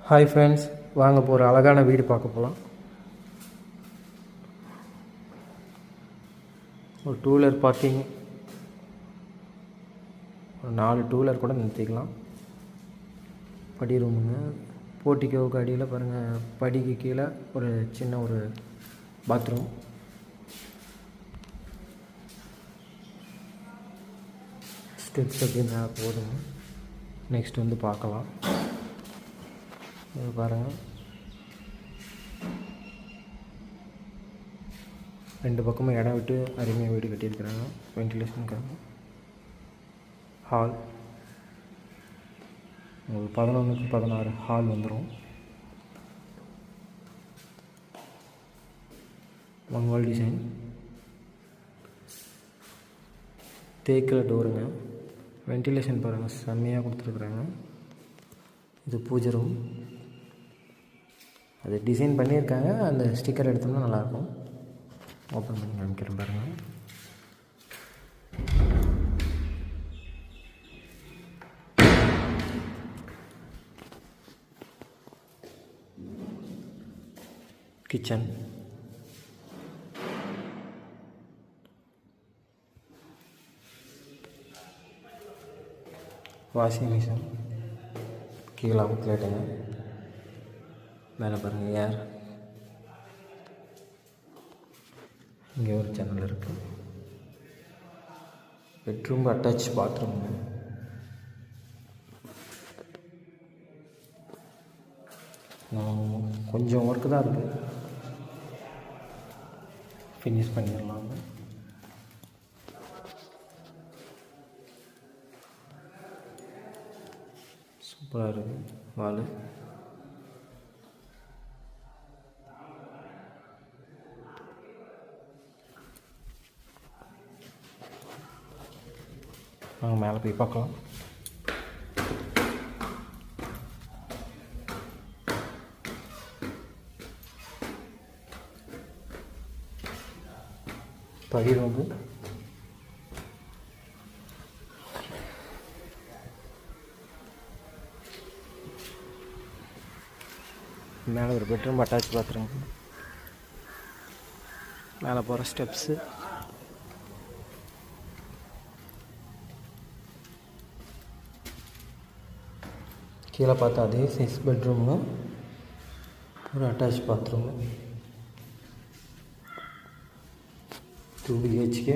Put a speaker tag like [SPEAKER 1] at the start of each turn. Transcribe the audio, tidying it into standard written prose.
[SPEAKER 1] Hi friends, வாங்க இப்போ ஒரு அழகான வீடு பார்க்க போகலாம். ஒரு டூ வீலர் பார்க்கிங், ஒரு 4 டூ வீலர் கூட நிறுத்திக்கலாம். படி ரூமுங்க, போர்ட்டிக்கோவுக்கு அடியில் பாருங்கள், படிக்கு கீழே ஒரு சின்ன ஒரு பாத்ரூம். ஸ்டெப்ஸ் அப்படின்னா போதுங்க. நெக்ஸ்ட் வந்து பார்க்கலாம். இது பாருங்கள், 2 பக்கமும் இடம் விட்டு அருமையாக வீடு கட்டியிருக்கிறாங்க. வென்டிலேஷனுக்காக ஹால், ஒரு 11க்கு 16 ஹால் வந்துடும். மங்கோல் டிசைன், தேக்கில் டோருங்க. வென்டிலேஷன் பாருங்கள், செம்மையாக கொடுத்துருக்குறாங்க. இது பூஜை ரூம், அது டிசைன் பண்ணியிருக்காங்க. அந்த ஸ்டிக்கர் எடுத்தோம்னா நல்லாயிருக்கும். ஓப்பன் பண்ணி காமிக்கிறேன் பாருங்கள். கிச்சன், வாஷிங் மிஷின், கீழே அவுட்லெட்டுங்க. மேலே பாருங்கள் ஏர், இங்கே ஒரு ஜன்னல் இருக்குது. Bedroom attach bathroom. கொஞ்சம் ஒர்க்கு தான் இருக்குது, ஃபினிஷ் பண்ணிடலாம். சூப்பராக இருக்குது வால். நாங்கள் மேலே போய் பார்க்கலாம். படி வந்து மேலே ஒரு பெட்ரூம் அட்டாச் பாத்ரூம், மேலே போகிற ஸ்டெப்ஸு, கீழே பார்த்தா அதே சைஸ் பெட்ரூமு, ஒரு அட்டாச் பாத்ரூமு, 2 BHK.